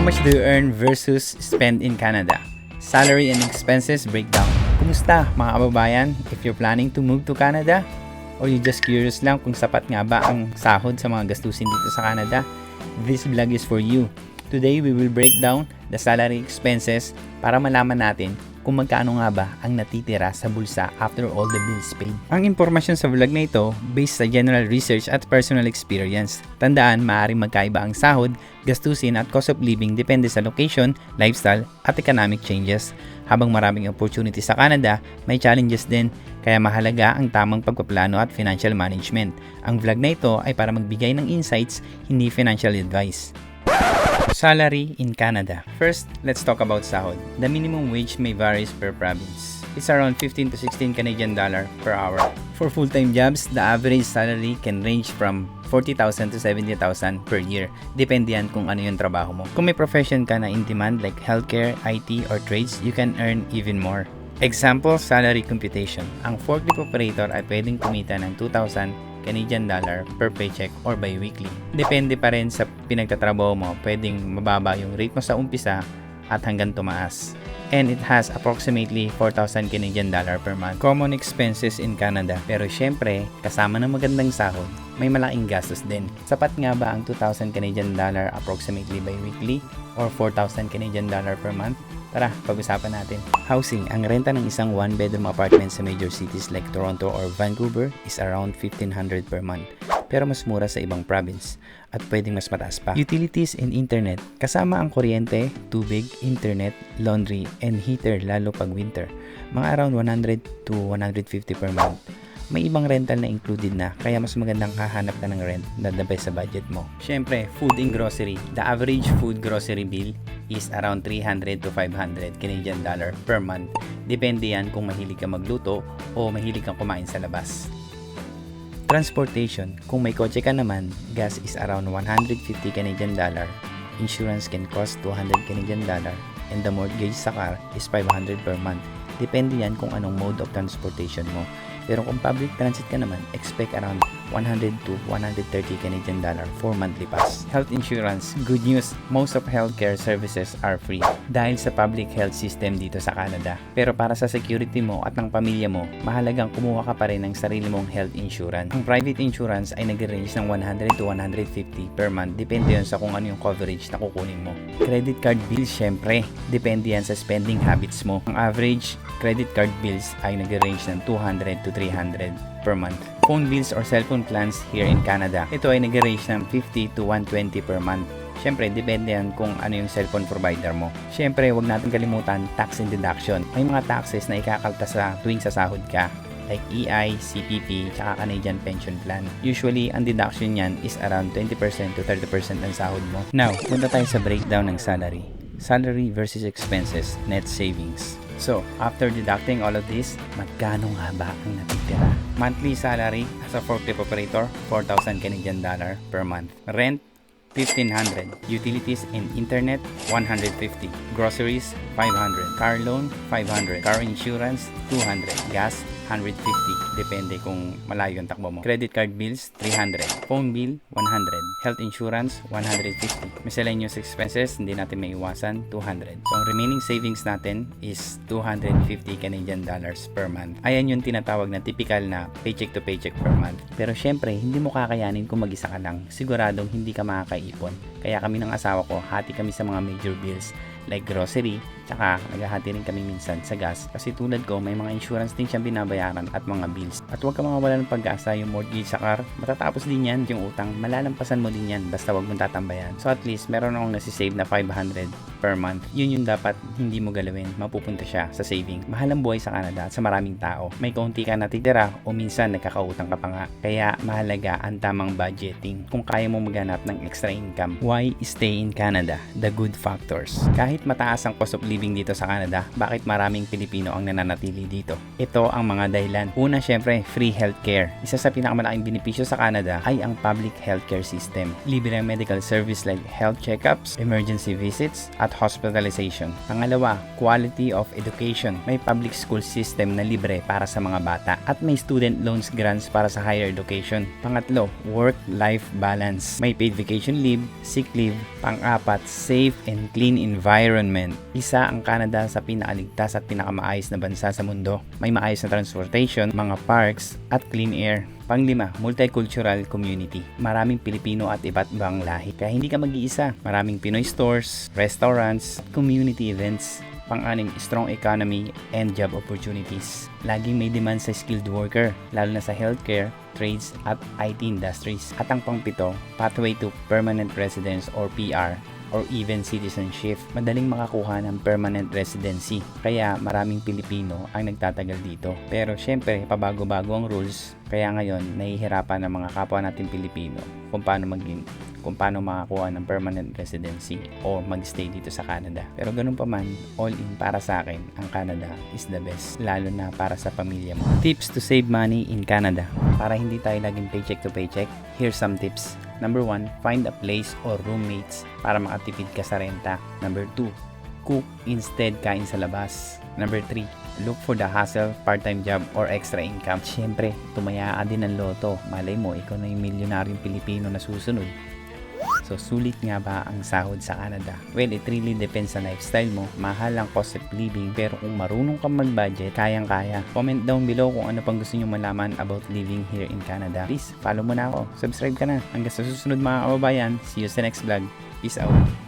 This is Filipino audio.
much do you earn versus spend in Canada? Salary and expenses breakdown. Kumusta mga kababayan? If you're planning to move to Canada or you just curious lang kung sapat nga ba ang sahod sa mga gastusin dito sa Canada, this vlog is for you. Today we will break down the salary expenses para malaman natin kung magkano nga ba ang natitira sa bulsa after all the bills paid. Ang impormasyon sa vlog na ito based sa general research at personal experience. Tandaan, maaaring magkaiba ang sahod, gastusin at cost of living depende sa location, lifestyle at economic changes. Habang maraming opportunity sa Canada, may challenges din, kaya mahalaga ang tamang pagpaplano at financial management. Ang vlog na ito ay para magbigay ng insights, hindi financial advice. Salary in Canada. First, let's talk about sahod. The minimum wage may varies per province. It's around 15 to 16 Canadian dollar per hour. For full-time jobs, the average salary can range from 40,000 to 70,000 per year. Depende yan kung ano yung trabaho mo. Kung may profession ka na in demand like healthcare, IT, or trades, you can earn even more. Example, salary computation. Ang forklift operator ay pwedeng kumita ng 2,000 Canadian dollar per paycheck or bi-weekly. Depende pa rin sa pinagtatrabaho mo, pwedeng mababa yung rate mo sa umpisa at hanggang tumaas. And it has approximately 4,000 Canadian dollar per month. Common expenses in Canada. Pero syempre, kasama ng magandang sahod, may malaking gastos din. Sapat nga ba ang 2,000 Canadian dollar approximately bi-weekly or 4,000 Canadian dollar per month? Tara, pag-usapan natin. Housing. Ang renta ng isang one-bedroom apartment sa major cities like Toronto or Vancouver is around 1,500 per month. Pero mas mura sa ibang province at pwedeng mas mataas pa. Utilities and internet. Kasama ang kuryente, tubig, internet, laundry, and heater lalo pag winter. Mga around 100 to 150 per month. May ibang rental na included na, kaya mas magandang hahanap ka ng rent na the best sa budget mo. Syempre, food and grocery. The average food grocery bill is around 300 to 500 Canadian dollar per month. Depende yan kung mahilig ka magluto o mahilig kang kumain sa labas. Transportation. Kung may kotse ka naman, gas is around 150 Canadian dollar. Insurance can cost 200 Canadian dollar. And the mortgage sa car is 500 per month. Depende yan kung anong mode of transportation mo. Pero kung public transit ka naman, expect around 100 to 130 Canadian dollar for monthly pass. Health insurance. Good news, most of healthcare services are free dahil sa public health system dito sa Canada. Pero para sa security mo at ng pamilya mo, mahalagang kumuha ka pa rin ng sarili mong health insurance. Ang private insurance ay nag-range ng 100 to 150 per month. Depende yun sa kung ano yung coverage na kukunin mo. Credit card bills, syempre, depende yan sa spending habits mo. Ang average credit card bills ay nag-range ng 200 to 300 per month. Phone bills or cellphone plans here in Canada, ito ay nag-range ng 50 to 120 per month. Syempre, depende yan kung ano yung cellphone provider mo. Syempre, wag natin kalimutan tax and deduction. May mga taxes na ikakaltas sa tuwing sasahod ka, like EI, CPP, tsaka Canadian Pension Plan. Usually, ang deduction yan is around 20% to 30% ng sahod mo. Now, punta tayo sa breakdown ng salary. Salary versus expenses, net savings. So, after deducting all of this, magkano nga ba ang natitira? Monthly salary as a forklift operator, 4,000 Canadian dollar per month. Rent, 1,500. Utilities and internet, 150. Groceries, 500. Car loan, 500. Car insurance, 200. Gas, 150. Depende kung malayo yung takbo mo. Credit card bills, 300. Phone bill, 100. Health insurance, 150. Miscellaneous expenses, hindi natin may iwasan, 200. So, ang remaining savings natin is 250 Canadian dollars per month. Ayan yung tinatawag na typical na paycheck to paycheck per month. Pero syempre, hindi mo kakayanin kung mag-isa ka lang. Siguradong hindi ka makakaipon. Kaya kami ng asawa ko, hati kami sa mga major bills like grocery, tsaka naghahati rin kami minsan sa gas. Kasi tulad ko, may mga insurance din siyang binabayaran at mga bills. At huwag ka mawawala ng pag-asa, yung mortgage sa car, matatapos din yan, yung utang, malalampasan mo din yan, basta huwag mong tatambayan. So at least, meron akong nasisave na 500 per month. Yun yung dapat hindi mo galawin, mapupunta siya sa saving. Mahal ang buhay sa Canada at sa maraming tao. May kaunti ka natitira o minsan nagkakautang ka pa nga. Kaya mahalaga ang tamang budgeting kung kaya mo maghanap ng extra income. Why stay in Canada? The good factors. Kahit mataas ang cost of living living dito sa Canada? Bakit maraming Pilipino ang nananatili dito? Ito ang mga dahilan. Una, syempre, free healthcare. Isa sa pinakamalaking benepisyo sa Canada ay ang public healthcare system. Libre ang medical service like health checkups, emergency visits, at hospitalization. Pangalawa, quality of education. May public school system na libre para sa mga bata at may student loans grants para sa higher education. Pangatlo, work-life balance. May paid vacation leave, sick leave. Pang-apat, safe and clean environment. Isa ang Canada sa pinakaligtas at pinakamaayos na bansa sa mundo. May maayos na transportation, mga parks, at clean air. Panglima, multicultural community. Maraming Pilipino at iba't ibang lahi. Kaya hindi ka mag-iisa. Maraming Pinoy stores, restaurants, community events. Pang-anim, strong economy and job opportunities. Laging may demand sa skilled worker, lalo na sa healthcare, trades at IT industries. At ang pang-pito, pathway to permanent residence or PR or even citizenship. Madaling makakuha ng permanent residency. Kaya maraming Pilipino ang nagtatagal dito. Pero syempre, pabago-bago ang rules. Kaya ngayon, nahihirapan ng mga kapwa natin Pilipino kung paano makakuha ng permanent residency o magstay dito sa Canada. Pero ganun pa man, all in para sa akin, ang Canada is the best. Lalo na para sa pamilya mo. Tips to save money in Canada. Para hindi tayo laging paycheck to paycheck, here's some tips. Number 1, find a place or roommates para makatipid ka sa renta. Number 2, cook instead kain sa labas. Number 3, look for the hustle, part-time job, or extra income. Siyempre, tumaya ka din ng loto. Malay mo, ikaw na yung milyonaryong Pilipino na susunod. So, sulit nga ba ang sahod sa Canada? Well, it really depends sa lifestyle mo. Mahal ang cost of living, pero kung marunong kang mag-budget, kayang-kaya. Comment down below kung ano pang gusto nyo malaman about living here in Canada. Please, follow mo na ako. Subscribe ka na. Hanggang sa susunod mga kababayan. See you sa next vlog. Peace out.